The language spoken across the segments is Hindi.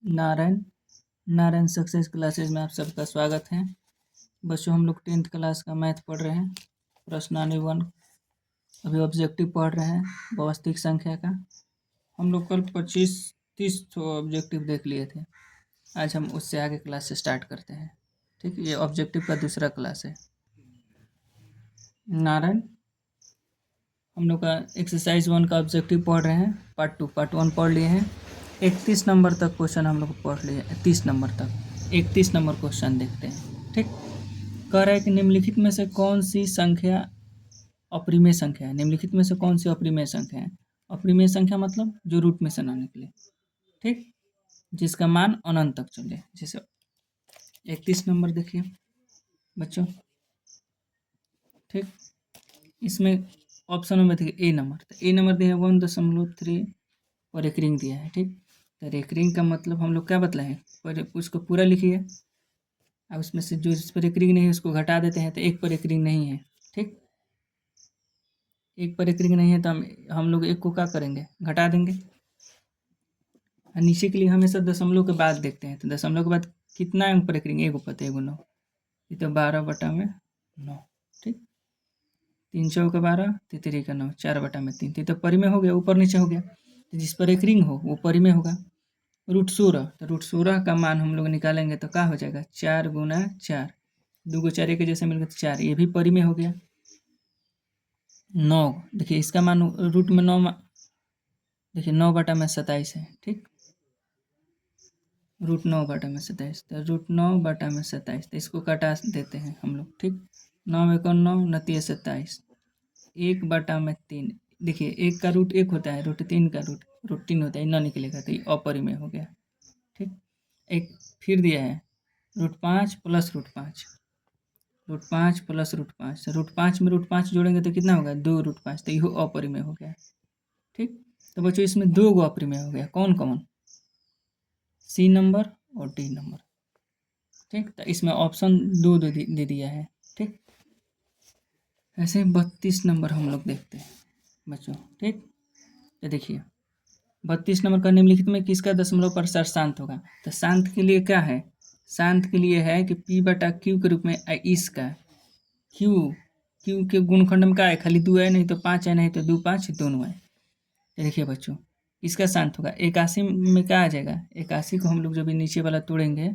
नारायण नारायण सक्सेस क्लासेस में आप सबका स्वागत है। बच्चों, हम लोग 10th क्लास का मैथ पढ़ रहे हैं। प्रश्नावली 1 अभी ऑब्जेक्टिव पढ़ रहे हैं वास्तविक संख्या का। हम लोग कल 25-30 ऑब्जेक्टिव देख लिए थे। आज हम उससे आगे क्लास से स्टार्ट करते हैं। ठीक, ये ऑब्जेक्टिव का दूसरा क्लास है। नारायण, हम लोग का एक्सरसाइज 1 का ऑब्जेक्टिव पढ़ रहे हैं। पार्ट 1 पढ़ लिए हैं। 31 नंबर तक क्वेश्चन हम लोग पढ़ लिए। 30 नंबर तक 31 नंबर क्वेश्चन देखते हैं। ठीक, कह रहा है कि निम्नलिखित में से कौन सी संख्या अपरिमेय संख्या है। निम्नलिखित में से कौन सी अपरिमेय संख्या है। अपरिमेय संख्या मतलब जो रूट में से ना निकले। ठीक, जिसका मान अनंत तक चले। जैसे 31 नंबर देखिए बच्चों। ठीक, इसमें ऑप्शन में देखिए ए नंबर, तो ए नंबर दिया 1.3 और एक रिंग दिया है। ठीक, तो एक रिंग का मतलब हम लोग क्या बतलाए हैं, पर उसको पूरा लिखिए। अब उसमें से जो इस पर एक रिंग नहीं है उसको घटा देते हैं, तो एक पर एक रिंग नहीं है। ठीक, एक पर एक रिंग नहीं है तो हम लोग एक को क्या करेंगे, घटा देंगे। और नीचे के लिए हमेशा दशमलव के बाद देखते हैं, तो दशमलव के बाद कितना अंक पर एक रिंग, एगो पता एगो 9, ये तो 12/9। ठीक, 3 चौके 12, तितरी का 9, 4/3, तो परिमेय हो गया, ऊपर नीचे हो गया। तो जिस पर एक रिंग हो वो परिमेय होगा। √16, तो √16 का मान हम लोग निकालेंगे तो क्या हो जाएगा, 4 × 4, 2 को 4 के जैसे मिल गया तो 4, ये भी परिमेय हो गया। 9, देखिए इसका मान रूट में 9, देखिए 9/27 है। ठीक, √9/27, तो √9/27, तो इसको काटा देते हैं हम लोग। ठीक, 9 में 9, 9 27, 1/3। देखिए एक का रूट 1 होता है, √3 का √3 होता है, ना निकलेगा तो ये अपरिमेय हो गया। ठीक, एक फिर दिया है √5 + √5, √5 + √5, √5 में √5 जोड़ेंगे तो कितना होगा, 2√5, तो यह अपरिमेय हो गया। ठीक, तो बच्चों इसमें 2 गो अपरिमेय हो गया। कौन कौन, सी नंबर और डी नंबर। ठीक, तो इसमें ऑप्शन 2 दे दिया है। ठीक, ऐसे 32 नंबर हम लोग देखते हैं बच्चों। ठीक, तो देखिए 32 नंबर का निम्नलिखित में किसका दशमलव प्रसार शांत होगा। तो शांत के लिए क्या है, शांत के लिए है कि P/Q के रूप में इसका क्यू के गुणखंड में क्या है, खाली 2 है, नहीं तो 5 है, नहीं तो 2 5 दोनों है। तो देखिए बच्चों इसका शांत होगा। 81 में क्या आ जाएगा, 81 को हम लोग जब नीचे वाला तोड़ेंगे,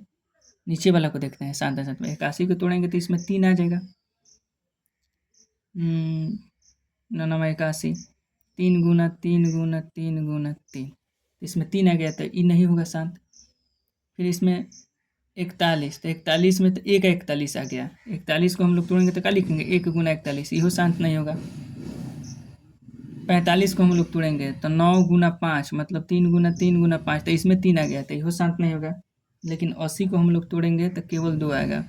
नीचे वाला को देखते हैं शांत शांत में, 81 को तोड़ेंगे तो इसमें 3 आ जाएगा। 9 81, 3 × 3 × 3 × 3, इसमें 3 आ गया, तो ये नहीं होगा शांत। फिर इसमें 41, तो 41 में तो 1 41 आ गया, 41 को हम लोग तोड़ेंगे तो क्या लिखेंगे, 1 × 41, यहो शांत नहीं होगा। 45 को हम लोग तोड़ेंगे तो 9 × 5 मतलब 3 × 3 × 5, तो इसमें 3 आ गया, तो यहो शांत नहीं होगा। लेकिन 80 को हम लोग तोड़ेंगे तो केवल 2 आएगा,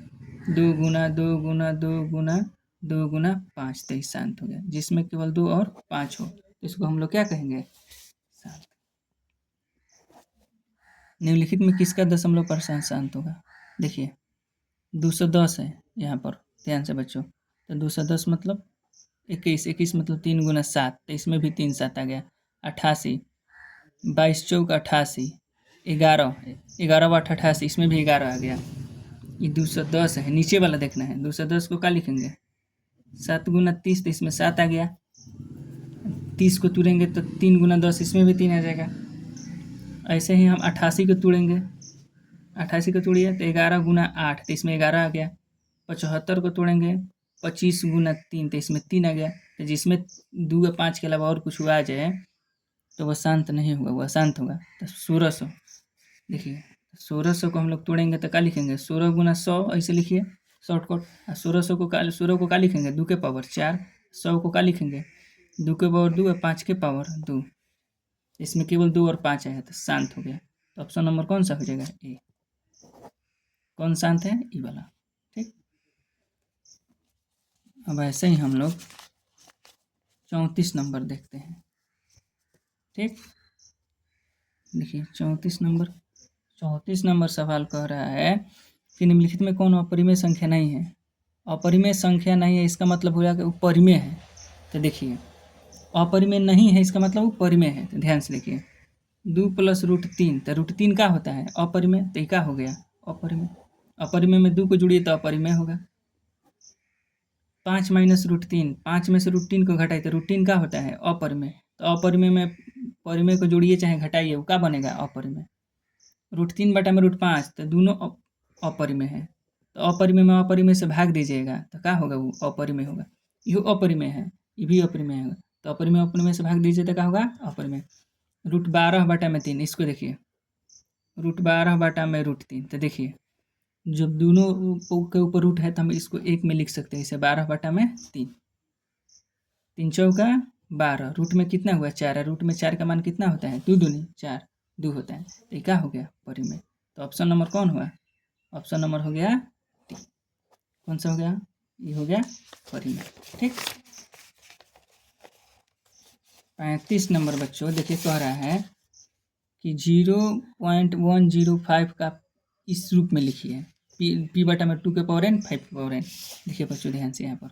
2 × 2 × 2 × 2 × 5, तो ये शांत हो गया। जिसमें केवल 2 और 5 हो तो इसको हम लोग क्या कहेंगे, शांत। निम्नलिखित में किसका दशमलव प्रसार शांत होगा। देखिए 210 है यहाँ पर, ध्यान से बच्चों, तो 210 मतलब 21 मतलब 3 × 7, तो इसमें भी 3 7 आ गया। 88, 22 चौक 88, 11 11 8 88, इसमें भी 11 आ गया। ये 210 है, नीचे वाला देखना है। 210 को क्या लिखेंगे, 7 × 30, तो इसमें 7 आ गया। 30 को तोड़ेंगे तो 3 × 10, इसमें भी 3 आ जाएगा। ऐसे ही हम 88 को तोड़ेंगे, 88 को तोड़िए तो 11 × 8, तो इसमें 11 आ गया। 75 को तोड़ेंगे 25 × 3, तो इसमें 3 आ गया। तो जिसमें 2 या 5 के अलावा और कुछ हुआ जाए तो वह शांत नहीं होगा, वह शांत होगा। तो 1600, देखिए 1600 को हम लोग तोड़ेंगे तो क्या लिखेंगे, 16 × 100, ऐसे लिखिए शॉर्टकट। 1600 को क्या लिखेंगे, 2 के पावर 4, 100 को क्या लिखेंगे, 2 के पावर 2 और 5 के पावर 2, इसमें केवल 2 और 5 आया तो शांत हो गया। तो ऑप्शन नंबर कौन सा हो जाएगा, ए। कौन शांत है, ई वाला। ठीक, अब ऐसे ही हम लोग 34 नंबर देखते हैं। ठीक, देखिए 34 नंबर सवाल कह रहा है कि निम्नलिखित में कौन अपरिमेय संख्या नहीं है। अपरिमेय संख्या नहीं है इसका मतलब हो कि वो परिमेय है। तो देखिए अपरिमेय नहीं है इसका मतलब वो परिमेय है, तो ध्यान से देखिए 2 प्लस √3 तो √3 का होता है अपरिमेय, तो क्या हो गया अपरिमेय। अपरिमेय में 2 को जोड़िए तो अपरिमेय होगा। 5 माइनस √3, 5 में से √3 को घटाइए तो √3 का होता है अपरिमेय, तो अपरिमेय में परिमेय को जोड़िए चाहे घटाइए वो क्या बनेगा अपरिमेय। √3 बटा में √5 तो दोनों अपरिमेय है, तो अपरिमेय में अपरिमेय से भाग दीजिएगा तो क्या होगा वो अपरिमेय होगा। ये अपरिमेय है, ये भी अपरिमेय होगा, तो अपरिमेय अपरिमेय से भाग दीजिए तो क्या होगा अपरिमेय। √12 बटा में 3, इसको देखिए √12 बटा में √3, तो देखिए जब दोनों के ऊपर रूट है तो हम इसको एक में लिख सकते हैं, इसे 12 बटा में 3, 3 चौका 12, रूट में कितना हुआ 4 है, रूट में 4 का मान कितना होता है 2 दूनी 4, 2 होता है, तो ये क्या हो गया परिमेय। तो ऑप्शन नंबर कौन हुआ, ऑप्शन नंबर हो गया टी। कौन सा हो गया, ये हो गया परिमेय। ठीक, 35 नंबर बच्चों देखिए कह रहा है कि 0.105 का इस रूप में लिखिए, p बटा में 2 के पावर n 5 के पावर n। देखिए बच्चों ध्यान से यहाँ पर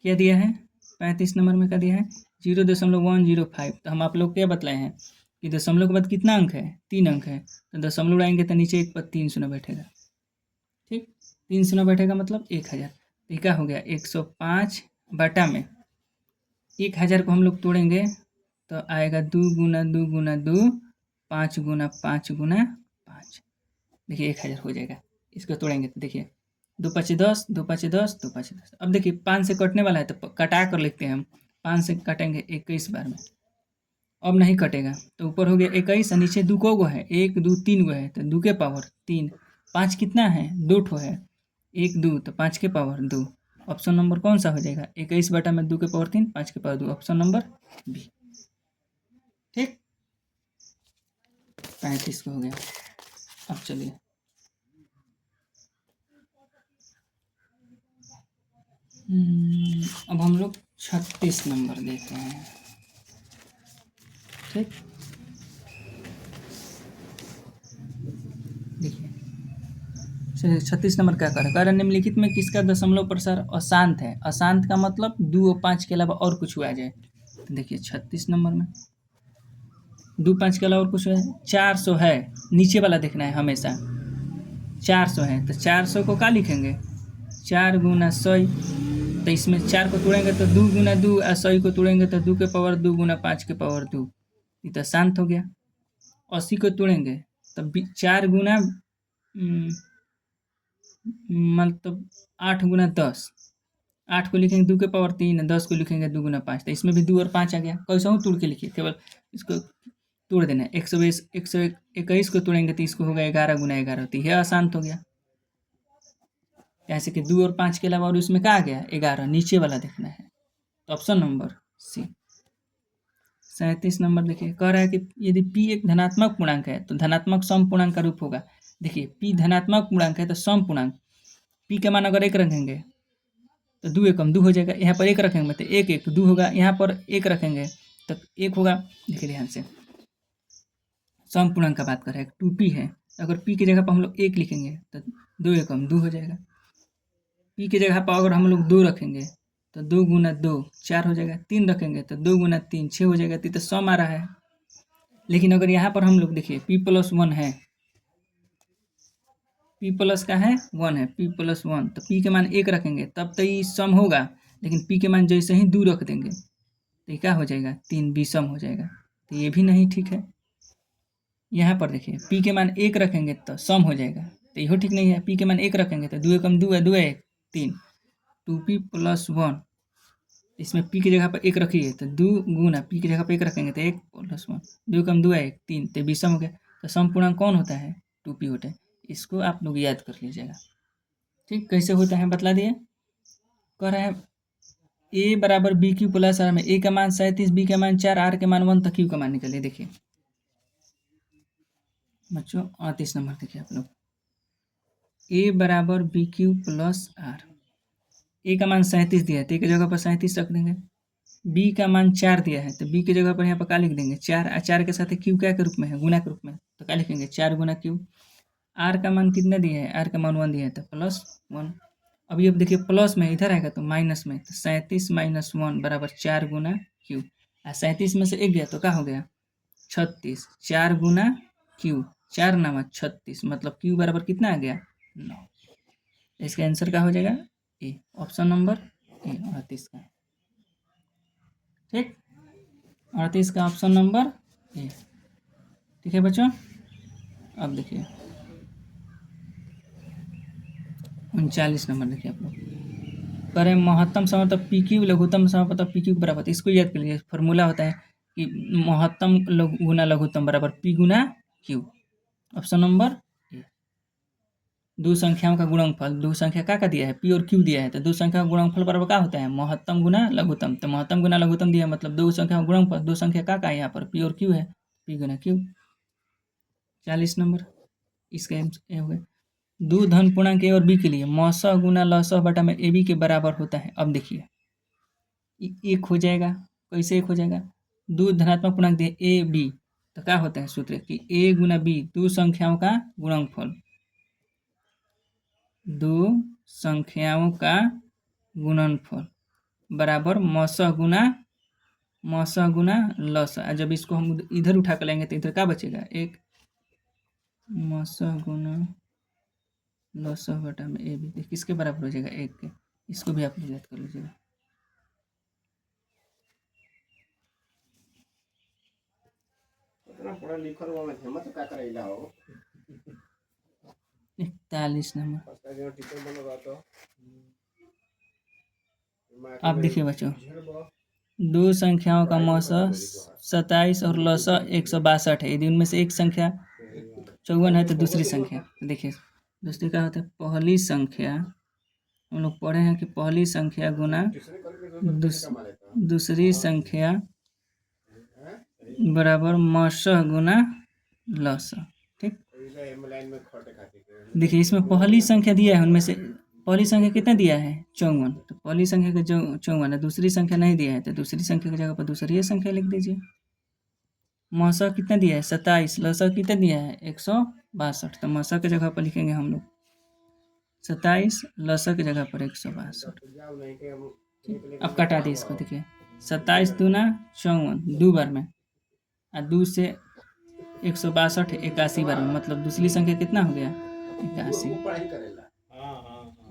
क्या दिया है, 35 नंबर में क्या दिया है 0.105। तो हम आप लोग क्या बतलाए हैं कि दशमलव के बाद कितना अंक है 3 अंक है, तो दशमलव उड़ाएंगे तो नीचे एक पर 3 शून्य बैठेगा। ठीक, 3 शून्य बैठेगा मतलब 1000, तो क्या हो गया 105 बटा में 1000 को हम लोग तोड़ेंगे तो आएगा 2 गुना 2 गुना 2, 5 गुना 5 गुना 5। देखिए 1000 हो जाएगा, इसको तोड़ेंगे तो देखिए 2 5 10, 2 5 10, 2 5 10। अब देखिए 5 से कटने वाला है तो कटा कर लिखते हैं हम, 5 से काटेंगे 21 बार में, अब नहीं कटेगा तो ऊपर हो गया 21 और नीचे 2 को है 1 2 3 गो है, तो 2 के पावर 3, 5 कितना है 2 ठो है 1 2, तो 5 के पावर 2। ऑप्शन नंबर कौन सा हो जाएगा 21 बटा में 2 के पावर 3, 5 के पावर 2, ऑप्शन नंबर बी। ठीक, 35 को हो गया। अब चलिए अब हम लोग 36 नंबर देख रहे हैं। ठीक, देखिए 36 नंबर क्या कर रहा है, निम्नलिखित में किसका दशमलव प्रसार अशांत है। अशांत का मतलब 2 और 5 के अलावा और कुछ आ जाए, तो देखिए 36 नंबर में 2 5 के अलावा और कुछ है 400 है, नीचे वाला देखना है हमेशा 400 है, तो 400 को क्या लिखेंगे 4 गुना 100, तो इसमें 4 को तोड़ेंगे तो 2 गुना 2 और 100 को तोड़ेंगे तो 2 के पावर 2 गुना 5 के पावर 2, ये तो शांत हो गया। 80 को तोड़ेंगे तब 4 गुना मतलब 8 गुना 10, 8 को लिखेंगे 2 के पावर 3, 10 को लिखेंगे 2 गुना 5, तो इसमें भी 2 और 5 आ गया। कैसा हूँ तोड़ के लिखिए, केवल इसको तोड़ देना है। 121 को तोड़ेंगे तो इसको होगा 11 गुना 11, तो यह अशांत हो गया। जैसे कि 2 और 5 के अलावा और इसमें क्या आ गया 11, नीचे वाला देखना है, तो ऑप्शन नंबर सी। 37 नंबर देखिए कह रहा है कि यदि p एक धनात्मक पूर्णांक है तो धनात्मक सम पूर्णांक का रूप होगा। देखिए p धनात्मक पूर्णांक है तो सम पूर्णांक p का मान अगर 1 रखेंगे तो 2 एकम 2 हो जाएगा, यहाँ पर 1 रखेंगे तो 1 1 2 होगा, यहाँ पर 1 रखेंगे तो 1 होगा। देखिए ध्यान से सम पूर्णांक का बात कर रहे हैं, 2p है, अगर p की जगह पर हम लोग 1 लिखेंगे तो 2 एकम 2 हो जाएगा। p की जगह पर अगर हम लोग 2 रखेंगे तो 2 गुना 2 4 हो जाएगा, 3 रखेंगे तो 2 गुना 3 6 हो जाएगा, तो सम आ रहा है। लेकिन अगर यहाँ पर हम लोग देखिए p प्लस 1 है, p प्लस का है 1 है, p प्लस 1, तो p के मान 1 रखेंगे तब तो ये सम होगा, लेकिन p के मान जैसे ही 2 रख देंगे तो क्या हो जाएगा 3 विषम हो जाएगा, तो ये भी नहीं ठीक है। यहाँ पर देखिए p के मान 1 रखेंगे तो सम हो जाएगा, तो यह ठीक नहीं है। p के मान 1 रखेंगे तो 2 एकम 2 है, 2 है 1 3, 2p प्लस 1, इसमें p की जगह पर 1 रखिए तो 2 गुना p की जगह पर 1 रखेंगे तो 1 प्लस 1, 2 एकम 2 है 1 3, तो विषम हो गया। तो सम पूर्णांक कौन होता है 2p होता है, इसको आप लोग याद कर लीजिएगा। ठीक, कैसे होता है बतला दिए। कह रहा है a बराबर बी क्यू प्लस आर में a का मान 37, b का मान 4, r के मान 1, तो q का मान निकलिए। देखिए बच्चों 38 नंबर देखिए आप लोग a बराबर B Q plus R, a का मान 37 दिया है तो a की जगह पर 37 रख देंगे, b का मान 4 दिया है तो b की जगह पर यहाँ पर क्या लिख देंगे 4, 4 के साथ q क्या के रूप में है गुना के रूप में, तो क्या लिखेंगे 4 गुना q। r का मान कितना दिया है, r का मान 1 दिया है तो प्लस 1। अभी अब देखिए प्लस में इधर आएगा तो माइनस में, तो 37 माइनस 1 बराबर 4 गुना q, 37 में से 1 गया तो क्या हो गया 36, 4 गुना क्यू, 4 नामा 36, मतलब क्यू बराबर कितना आ गया 9। इसका आंसर क्या हो जाएगा ए, ऑप्शन नंबर ए 38 का। ठीक, 38 का ऑप्शन नंबर ए। ठीक है बच्चों, अब देखिए 39 नंबर देखिए आप लोग करें महत्तम समय मतलब पी क्यू लघुत्तम समय मतलब पी क्यू बराबर होता है। इसको याद कर लीजिए, फॉर्मूला होता है कि महत्तम गुना लघुत्तम बराबर P Guna Q. Option number A. दो संख्याओं का गुणनफल, दो संख्या का दिया है पी और क्यू दिया है, तो दो संख्या का गुणनफल बराबर क्या होता है महत्तम गुना लघुत्तम। तो महत्तम गुना लघुत्तम दिया है मतलब दो संख्या का गुणनफल, दो संख्या का यहाँ पर पी और क्यू है, पी गुना क्यू। 40 नंबर इसका हो गया। दो धन पूर्णांक ए और बी के लिए मौसह गुना लसह बटा में ए बी के बराबर होता है। अब देखिए एक हो जाएगा, कैसे एक हो जाएगा, दो धनात्मक पूर्णांक दे ए बी, तो क्या होता है सूत्र कि ए गुना बी, दो संख्याओं का गुणनफल, दो संख्याओं का गुणनफल बराबर मौसह गुना लसह। जब इसको हम इधर उठा कर लेंगे तो इधर क्या बचेगा एक मौसह गुना लसह बटा में ए बी, किसके बराबर हो जाएगा एक के। इसको भी आप याद कर लीजिएगा। पढ़ा लिखल में हिम्मत का करेला हो। 41 नंबर आप देखिए बच्चों, दो संख्याओं का मौसह 27 और लसह 162 है। यदि उनमें से एक संख्या 54 है तो दूसरी संख्या, देखिए दूसरी क्या होता है, पहली संख्या हम लोग पढ़े हैं कि पहली संख्या गुना दूसरी संख्या बराबर मौसह गुना लसह। ठीक, देखिए इसमें पहली संख्या दिया है, उनमें से पहली संख्या कितना दिया है 54, तो पहली संख्या का 54 है, दूसरी संख्या नहीं दिया है तो दूसरी संख्या की जगह पर दूसरी संख्या लिख दीजिए। मौसह कितना दिया है 27, लसह कितना दिया है 162, तो मौसह की जगह पर लिखेंगे हम लोग 27, लसह की जगह पर 162। अब कटा दिए इसको, देखिए 27 दूना 54 दो बार में, और दो से 162 81 बार में, मतलब दूसरी संख्या कितना हो गया 81।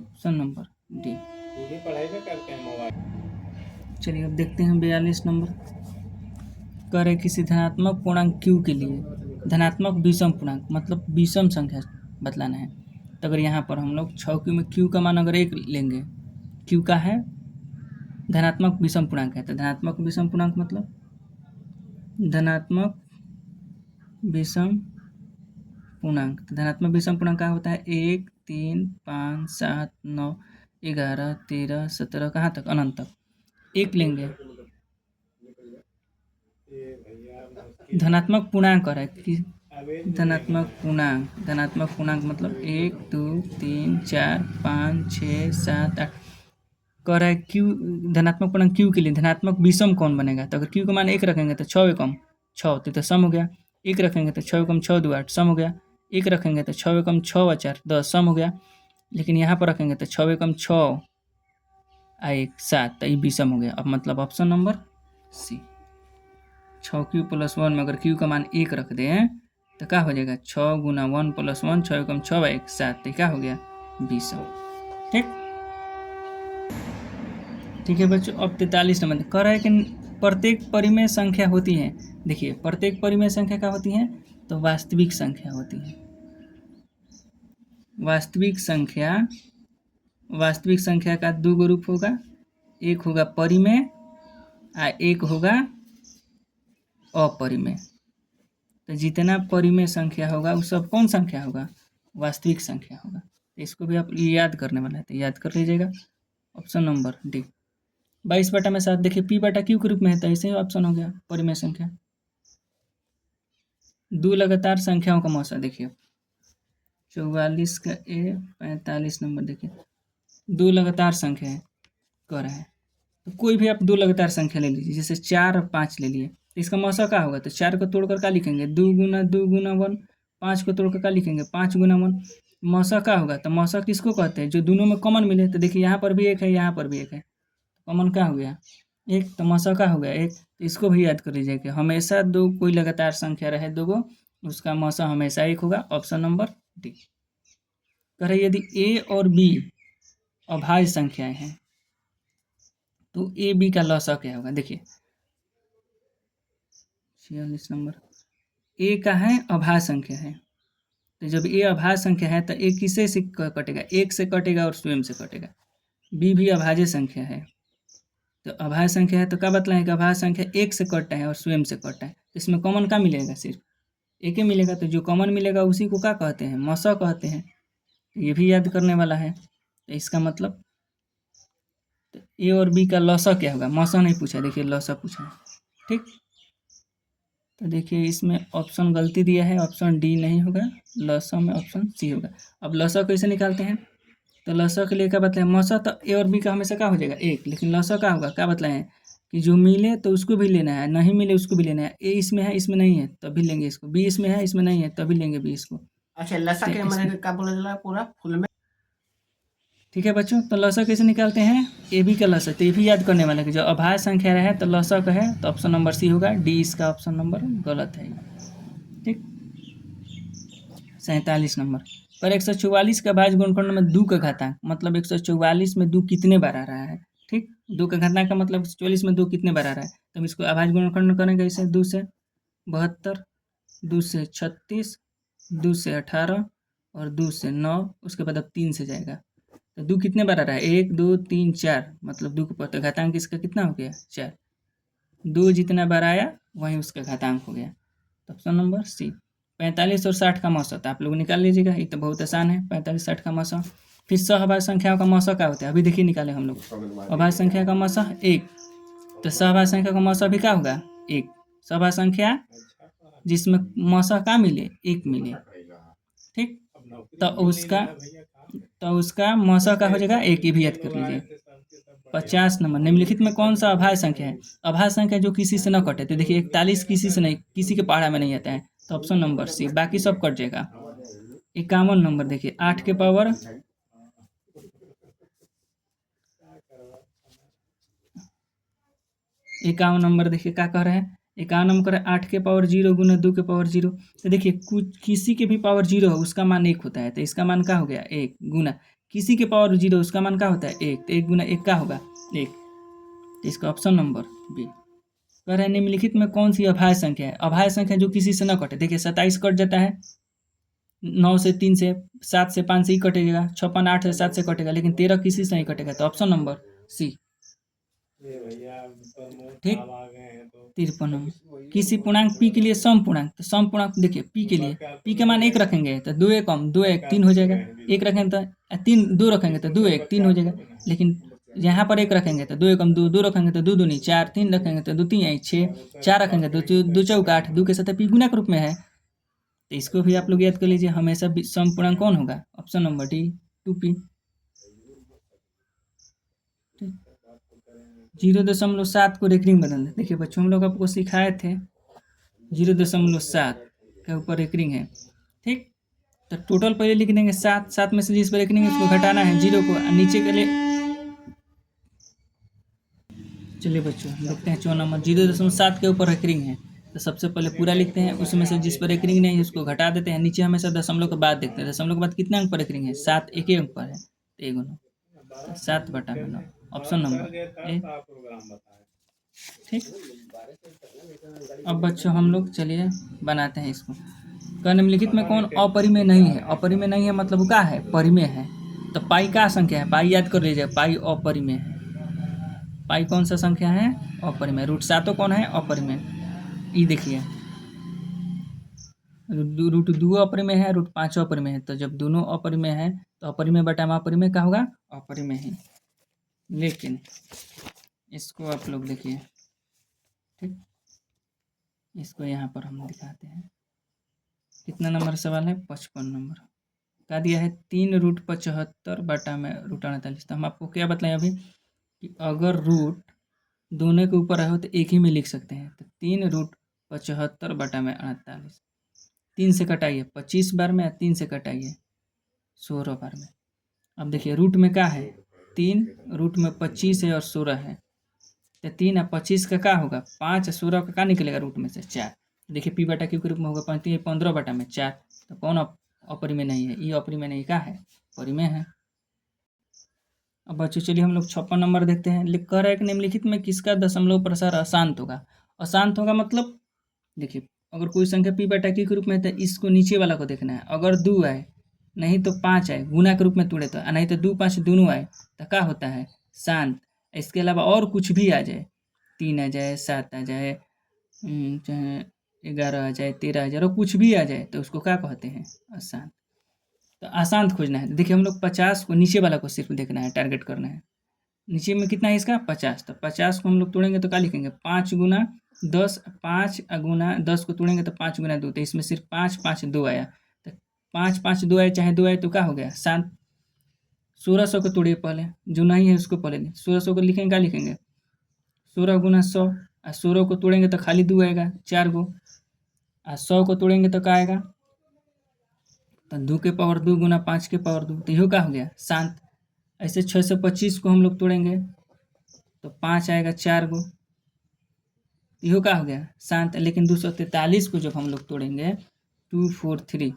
Option number D. चलिए अब देखते हैं 42 नंबर। करे किसी धनात्मक पूर्णांक क्यू के लिए धनात्मक विषम पूर्णांक मतलब विषम संख्या बतलाना है। तो अगर यहाँ पर हम लोग 6 क्यू में क्यू का मान अगर 1 लेंगे, क्यू का है धनात्मक विषम पूर्णांक है, तो धनात्मक विषम पूर्णांक मतलब धनात्मक विषम पूर्णांक, तो धनात्मक विषम पूर्णांक क्या होता है 1 3 5 7 9 11 13 17 कहाँ तक अनंत तक एक लेंगे। धनात्मक पूर्णांक है कि धनात्मक पूर्णांक मतलब 1 2 3 4 5 6 7 8 कह रहा है क्यू धनात्मक पूर्णांक क्यू के लिए धनात्मक विषम कौन बनेगा। तो अगर क्यू का मान 1 रखेंगे तो 6 एकम 6, तो सम हो गया। 1 रखेंगे तो 6 एकम 6 2 8 सम हो गया। 1 रखेंगे तो 6 एकम 6 व 4 10 सम हो गया। लेकिन यहाँ पर रखेंगे तो 6 एकम 6 आ 1 7, तो ये विषम हो गया। अब मतलब option number C 6 Q plus 1 में अगर क्यू का मान 1 रख दें तो क्या हो जाएगा 6 गुना 1 प्लस 1 6 एकम 6 व 1 7, तो क्या हो गया विषम। ठीक है बच्चों, अब 43 नंबर कह रहा है कि प्रत्येक परिमेय संख्या होती है। देखिए प्रत्येक परिमेय संख्या क्या होती है, तो वास्तविक संख्या होती है। वास्तविक संख्या का दो रूप होगा, एक होगा परिमेय और एक होगा अपरिमेय। तो जितना परिमेय संख्या होगा वो सब कौन संख्या होगा, वास्तविक संख्या होगा। तो इसको भी आप याद करने वाला है, तो याद कर लीजिएगा। Option number D 22/7। देखिए पी बटा क्यू के रूप में है, तो ऐसे ही ऑप्शन हो गया परिमेय संख्या। दो लगातार संख्याओं का मौसा देखिए 44 का ए 45 नंबर। देखिए दो लगातार संख्या है कह रहा है, तो कोई भी आप दो लगातार संख्या ले लीजिए, जैसे 4 और 5 ले लिए, तो इसका मौसा क्या होगा, तो 4 को तोड़कर क्या लिखेंगे 2 गुना 1। 5 को तोड़कर क्या लिखेंगे 5 गुना 1। मौसा क्या होगा, तो मौसा किसको कहते हैं जो दोनों में कॉमन मिले। तो देखिए यहाँ पर भी एक है, यहाँ पर भी एक है, कॉमन क्या हो गया एक तो मौसा का हो गया एक, तो इसको भी याद कर लीजिए कि हमेशा दो कोई लगातार संख्या रहे दो गो, उसका मौसा हमेशा एक होगा। Option number D. कह रहे यदि ए और बी अभाज्य संख्याएं हैं तो ए बी का लॉसा क्या होगा। देखिए 46 नंबर, ए का है अभाज्य संख्या है, तो जब ए अभाज्य संख्या है तो ए किसे से कटेगा, एक से कटेगा और स्वयं से कटेगा। बी भी अभाज्य संख्या है, तो अभाज्य संख्या है तो क्या बतलाएं कि अभाज्य संख्या एक से कटता है और स्वयं से कटता है, तो इसमें कॉमन क्या मिलेगा, सिर्फ एक ही मिलेगा। तो जो कॉमन मिलेगा उसी को क्या कहते हैं, मौसा कहते हैं। तो ये भी याद करने वाला है। तो इसका मतलब तो ए और बी का लॉसा क्या होगा, मौसा नहीं पूछा, देखिए लॉसा पूछा है। ठीक, तो देखिए इसमें ऑप्शन गलती दिया है, ऑप्शन डी नहीं होगा, लॉसा में ऑप्शन सी होगा। अब लॉसा कैसे निकालते हैं, तो लॉसा के लिए क्या बताएं, मौसा तो ए और बी का हमेशा क्या हो जाएगा एक, लेकिन लॉसा क्या होगा, क्या बताएं कि जो मिले तो उसको भी लेना है, नहीं मिले उसको भी लेना है। ए इसमें है इसमें नहीं है तभी लेंगे इसको, बी इसमें है इसमें नहीं है तभी लेंगे बी इसको। अच्छा लसा तो के मैंने क्या बोला जाला पूरा फुल में। ठीक है बच्चों, तो लॉसा कैसे निकालते हैं, ए बी का लॉसा, तो ये भी याद करने वाला है कि जो अभाज्य संख्या रहे तो लॉसा का है, तो ऑप्शन नंबर सी होगा। डी इसका ऑप्शन नंबर गलत है। ठीक, 47 नंबर पर 144 का भाज्य गुणनखंड में 2 का घातांक, मतलब 144 में 2 कितने बार आ रहा है। ठीक, 2 का घातांक का मतलब 144 में 2 कितने बार आ रहा है, तो हम इसको अभाज्य गुणनखंड करेंगे इसे 2 से 72, 2 से 36, 2 से 18 और 2 से 9, उसके बाद अब 3 से जाएगा। तो 2 कितने बार आ रहा है, 1 2 3 4, मतलब 2 का तो घातांक इसका कितना हो गया 4। 2 जितना बार आया वही उसका घातांक हो गया। तो ऑप्शन नंबर सी। 45 और 60 का मौसा तो आप लोग निकाल लीजिएगा, ये तो बहुत आसान है 45 60 का मौसा। फिर सहभाज्य संख्याओं का मौसा क्या होता है, अभी देखिए निकाले हम लोग। अभाज्य संख्या का मौसा एक, तो सहभाज्य संख्या का मौसा भी क्या होगा एक। सहभाज्य संख्या जिसमें मौसा का मिले एक मिले, ठीक, तो उसका मौसा का हो जाएगा एक, ही भी याद कर लीजिए। 50 नंबर, निम्नलिखित में कौन सा अभाज्य संख्या है, अभाज्य संख्या जो किसी से न कटे, तो देखिए 41 किसी से नहीं, किसी के पहाड़ा में नहीं आता है, तो ऑप्शन नंबर सी, बाकी सब कट जाएगा। 51 नंबर देखिए 8 के पावर 51 नंबर देखिए क्या कह रहे हैं, 51 नंबर 8 के पावर 0 गुना 2 के पावर 0। तो देखिए कुछ किसी के भी पावर 0 है उसका मान 1 होता है, तो इसका मान क्या हो गया 1 गुना किसी के पावर 0 उसका मान क्या होता है 1, तो 1 गुना 1 का होगा 1। तो इसका ऑप्शन नंबर बी। कह रहे हैं निम्नलिखित में कौन सी अभाज्य संख्या है, अभाज्य संख्या जो किसी से न कटे। देखिए 27 कट जाता है, 9 से 3 से, 7 से 5 से ही कटेगा, 56 8 से 7 से कटेगा, लेकिन 13 किसी से नहीं कटेगा, तो ऑप्शन नंबर सी। ठीक, 53 नंबर किसी पूर्णांक पी के लिए सम पूर्णांक, तो सम पूर्णांक देखिए पी के लिए, पी के मान 1 रखेंगे तो 2 1 कम 2 1 3 हो जाएगा, 1 रखेंगे तो 3 2 रखेंगे तो 2 1 3 हो जाएगा, लेकिन यहाँ पर 1 रखेंगे तो 2 1 कम 2 2 रखेंगे तो 2 2 नहीं 4, 3 रखेंगे तो 2 3 6, 4 रखेंगे तो 2 चौक 8, 2 के साथ पी गुना के रूप में है, तो इसको भी आप लोग याद कर लीजिए, हमेशा सम पूर्णांक कौन होगा, ऑप्शन नंबर डी 2p। 0.7 को रेकरिंग बदल दे, देखिए बच्चों हम लोग आपको सिखाए थे 0.7 के ऊपर रेकरिंग है। ठीक, तो टोटल पहले लिख देंगे 7, 7 में से जिस पर रेकरिंग है उसको घटाना है 0 को, नीचे के लिए चलिए बच्चों देखते हैं 4 नंबर 0.7 के ऊपर रेकरिंग है, तो सबसे पहले पूरा लिखते हैं, उसमें से जिस पर रेकरिंग नहीं है उसको घटा देते हैं, नीचे हमेशा दशमलव के बाद देखते हैं, दशमलव के बाद कितने अंक पर रेकरिंग है 7, एक ही अंक पर है, तो 1 गुना 7/9, ऑप्शन नंबर ए। ठीक, अब बच्चों हम लोग चलिए बनाते हैं इसको। क निम्नलिखित में कौन अपरिमेय नहीं है, अपरिमेय नहीं है मतलब क्या है परिमेय है, तो पाई का संख्या है, पाई याद कर लीजिए, पाई अपरिमेय है। पाई कौन सा संख्या है अपरिमेय, √7 कौन है अपरिमेय, ये देखिए √2 अपरिमेय है, √5 अपरिमेय है, तो जब दोनों अपरिमेय है तो अपरिमेय बटा में अपरिमेय का होगा अपरिमेय ही। लेकिन इसको आप लोग देखिए, ठीक, इसको यहाँ पर हम दिखाते हैं, कितना नंबर सवाल है 55 नंबर का दिया है 3√75 बटा में √48। तो हम आपको क्या बताएं अभी कि अगर रूट दोनों के ऊपर रहे हो तो एक ही में लिख सकते हैं, तो 3√75 बटा में 48, 3 से कटाइए 25 बार में, 3 से कटाइए 16 बार में। अब देखिए रूट में क्या है 3, रूट में 25 है और 16 है, तो 3 और 25 का क्या होगा 5 और 16 का क्या निकलेगा रूट में से 4। देखिए पी बटा क्यू के रूप में होगा 15 बटा में 4। तो कौन अपरिमेय नहीं है, ये अपरिमेय नहीं क्या है, परिमेय है। अब बच्चों चलिए हम लोग 56 नंबर देखते हैं। लिख कर है कि निम्नलिखित में किसका दशमलव प्रसार अशांत होगा। अशांत होगा मतलब देखिए अगर कोई संख्या पी बटा क्यू के रूप में है तो इसको नीचे वाला को देखना है। अगर 2 आए नहीं तो 5 आए गुना के रूप में तोड़े तो, नहीं तो 2 5 दोनों आए तो क्या होता है शांत। इसके अलावा और कुछ भी आ जाए 3 आ जाए 7 आ जाए चाहे 11 आ जाए 13 आ जाए और कुछ भी आ जाए तो उसको क्या कहते हैं अशांत। तो अशांत खोजना है। देखिए हम लोग 50 को नीचे वाला को सिर्फ देखना है, टारगेट करना है। नीचे में कितना है इसका 50। तो 50 को हम लोग तोड़ेंगे तो क्या लिखेंगे 5 गुना 10, 5 गुना 10 को तोड़ेंगे तो 5 गुना 2। तो इसमें सिर्फ 5 5 2 आया। तो 5 5 2 आए चाहे 2 आए तो क्या हो गया 7। 1600 को तोड़िए पहले, जो नहीं है उसको पहले नहीं। 1600 को लिखेंगे क्या लिखेंगे 16 गुना 100 और 16 को तोड़ेंगे तो खाली 2 आएगा 4 गो। और 100 को तोड़ेंगे तो क्या आएगा तो 2 के पावर 2 गुना 5 के पावर 2। तो यह क्या हो गया शांत। ऐसे 625 को हम लोग तोड़ेंगे तो 5 आएगा 4 गो। यह क्या हो गया शांत। लेकिन 243 को जब हम लोग तोड़ेंगे 243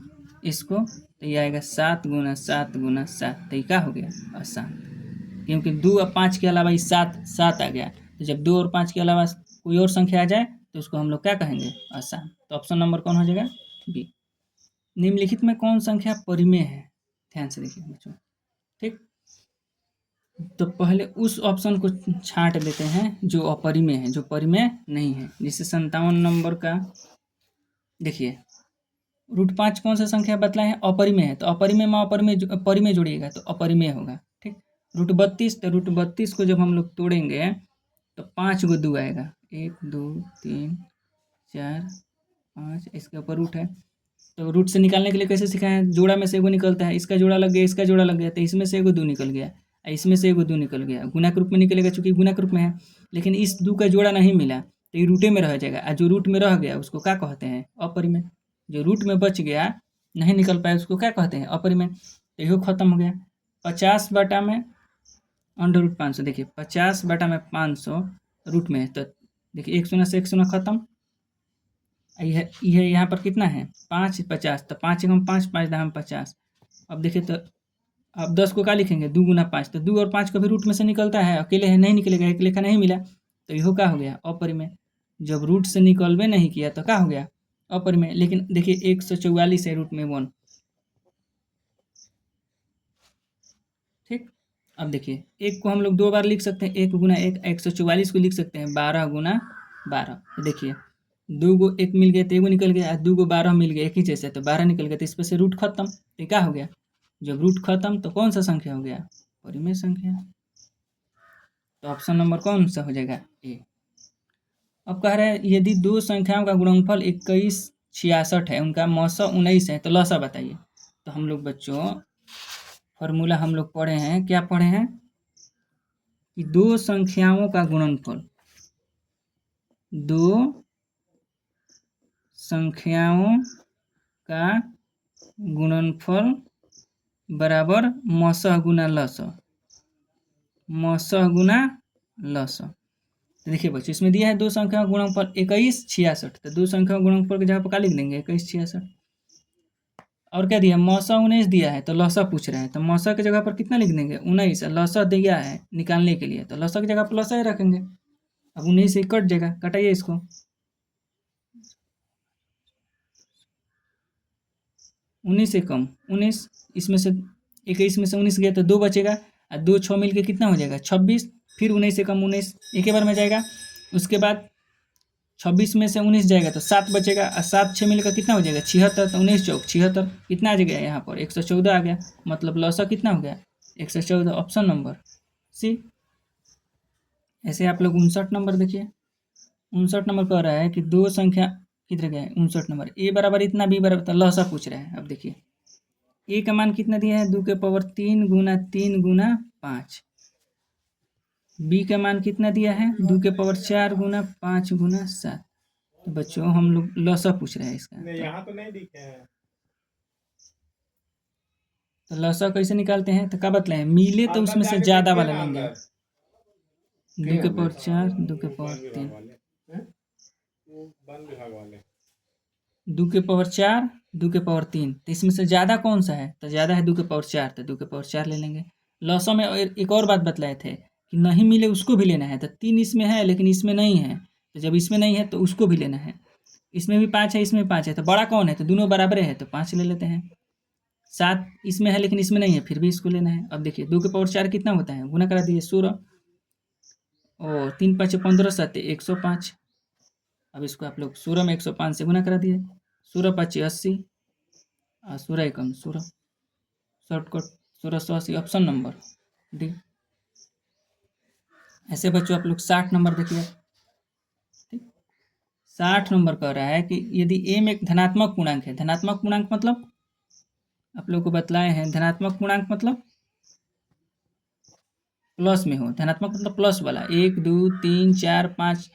इसको तो ये आएगा 7 गुना 7 गुना 7। तो ये क्या हो गया अशांत, क्योंकि 2 और 5 के अलावा ये 7 आ गया। तो जब 2 और 5 के अलावा कोई और संख्या आ जाए तो उसको हम लोग क्या कहेंगे अशांत। तो ऑप्शन नंबर कौन हो जाएगा बी। निम्नलिखित में कौन संख्या परिमेय है, ध्यान से देखिए बच्चों। ठीक, तो पहले उस ऑप्शन को छांट लेते हैं जो अपरिमेय है, जो परिमेय नहीं है। जैसे 57 नंबर का देखिए √5 कौन सा संख्या बतलाए हैं अपरिमेय है। तो अपरिमेय में अपरिमेय परिमेय जोड़िएगा तो अपरिमेय होगा। ठीक, √32 तो √32 को जब हम लोग तोड़ेंगे तो 5 गो 2 आएगा 1 2 3 4 5 इसके ऊपर रूट है। तो रूट से निकालने के लिए कैसे सिखाया है, जोड़ा में से एगो निकलता है, इसका जोड़ा लग गया इसका जोड़ा लग गया तो इसमें से एगो 2 निकल गया, इसमें से एगो 2 निकल गया। गुना के रूप में निकलेगा चूंकि गुना के रूप में है। लेकिन इस 2 का जोड़ा नहीं मिला तो ये रूटे में रह जाएगा। और जो रूट में रह गया उसको क्या कहते हैं अपरिमेय। जो रूट में बच गया नहीं निकल पाया उसको क्या कहते हैं अपरिमेय। तो यहो खत्म हो गया। 50 बटा में √500। देखिए 50 बटा में 500 रूट में है तो देखिए 1 शून्य से 1 शून्य खत्म। यह यहाँ पर कितना है 5 50 तो 5 एकम 5 5 दहम 50। अब देखिए तो अब 10 को क्या लिखेंगे 2 गुना 5। तो 2 और 5 को भी रूट में से निकलता है, अकेले है नहीं निकलेगा, एक लेखा नहीं मिला तो यह क्या हो गया अपरिमेय। जब रूट से निकलवे नहीं किया तो क्या हो गया अपरिमेय। लेकिन देखिए 144 है रूट में 1। ठीक, अब देखिए 1 को हम लोग 2 बार लिख सकते हैं, 1 गुना 1 144 को लिख सकते हैं 12 गुना 12। तो देखिए 2 गो 1 मिल गया तो एगो निकल गया, 2 गो 12 मिल गया एक ही जैसे तो 12 निकल गया। तो इस पर से रूट खत्म। तो क्या हो गया जब रूट खत्म तो कौन सा संख्या हो गया परिमेय संख्या। तो ऑप्शन नंबर कौन सा हो जाएगा ए। अब कह रहे हैं यदि दो संख्याओं का गुणनफल 21 66 है, उनका मौसा 19 है तो लसा बताइए। तो हम लोग बच्चों फॉर्मूला हम लोग पढ़े हैं, क्या पढ़े हैं कि दो संख्याओं का गुणनफल, दो संख्याओं का गुणनफल बराबर मौसा गुना लसा, मौसा गुना लसा। तो देखिए बच्चों इसमें दिया है दो संख्या गुणनफल 21 66। तो दो संख्या गुणनफल की जगह पर क्या लिख देंगे 21 66। और क्या दिया मौसा 19 दिया है तो लसा पूछ रहा है तो मौसा की जगह पर कितना लिख देंगे 19। लसा दिया है निकालने के लिए तो लसा की जगह पर लसा ही रखेंगे। अब 19 से कट जाएगा, कटाइए इसको। 19 से कम 19, इसमें से 21 में से 19 गया तो 2 बचेगा और 2 6 मिल के कितना हो जाएगा 26। फिर 19 से कम 19 एक ही बार में जाएगा। उसके बाद 26 में से 19 जाएगा तो 7 बचेगा और 7 6 मिलकर कितना हो जाएगा 76। तो 19 चौक 76 कितना आ जाएगा यहाँ पर 114 आ गया। मतलब लौसा कितना हो गया 114, ऑप्शन नंबर सी। ऐसे आप लोग 59 नंबर देखिए। 59 नंबर कह रहा है कि दो संख्या किधर गया है 59 नंबर, ए बराबर इतना बी बराबर तो लौसा पूछ रहा है। अब देखिए ए का मान कितना दिया है 2 के पावर 3 गुना 3 गुना 5। बी का मान कितना दिया है 2 के पावर 4 गुना 5 गुना 7। तो बच्चों हम लोग लौसा पूछ रहे हैं इसका। यहाँ तो नहीं दिखे हैं। तो लौसा कैसे निकालते हैं तो क्या बतलाएं मिले तो उसमें से ज्यादा वाला लेंगे। 2 के पावर 4, 2 के पावर 3, हैं? 2 के पावर 4, 2 के पावर 3, तो इसमें से ज़्यादा कौन सा है? तो ज़्यादा है 2 के पावर 4, तो 2 के पावर 4 ले लेंगे। लॉसों में एक और बात बतलाए थे कि नहीं मिले उसको भी लेना है, तो 3 इसमें है लेकिन इसमें नहीं है, तो जब इसमें नहीं है तो उसको भी लेना है। इसमें भी 5 है, इसमें 5 है, तो बड़ा कौन है? तो दोनों बराबर है, तो 5 ले लेते हैं। 7 इसमें है लेकिन इसमें नहीं है, फिर भी इसको लेना है। अब देखिए 2 के पावर 4 कितना होता है? गुना करा दीजिए 16, और 3 5 15 7 105। अब इसको आप लोग 16 में 105 से गुना करा दिए, 16 5 80 और 16 एकम 16, शॉर्टकट 1680, ऑप्शन नंबर डी। ऐसे बच्चों आप लोग 60 नंबर देखिए, ठीक। 60 नंबर कह रहा है कि यदि m एक धनात्मक पूर्णांक है, धनात्मक पूर्णांक मतलब आप लोग को बतलाए हैं, धनात्मक पूर्णांक मतलब प्लस में हो, धनात्मक मतलब प्लस वाला, 1 2 3 4 5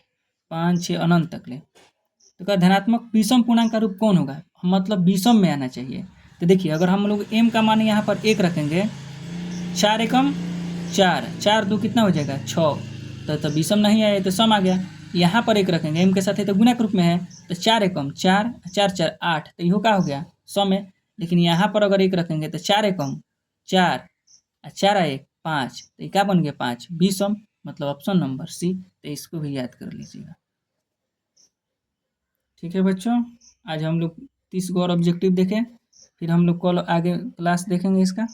5 6 अनंत तक ले। तो क्या धनात्मक विषम पूर्णांक का रूप कौन होगा? मतलब विषम में आना चाहिए। तो देखिए अगर हम लोग m का मान यहाँ पर 1 रखेंगे, 4 एकम 4, 4 2 कितना हो जाएगा? 6, तो विषम नहीं आया तो सम आ गया। यहाँ पर 1 रखेंगे, m के साथ है तो गुणा के रूप में है, तो 4 एकम 4, 4 4 8, तो इहो का हो गया? सम है। लेकिन यहाँ पर अगर 1 रखेंगे तो 4 एकम 4, 4 1 5, तो ये क्या बन गया? 5, विषम, मतलब ऑप्शन नंबर सी। तो इसको भी याद कर लीजिएगा। ठीक है बच्चों, आज हम लोग 30 गो और ऑब्जेक्टिव देखें, फिर हम लोग कल आगे क्लास देखेंगे इसका।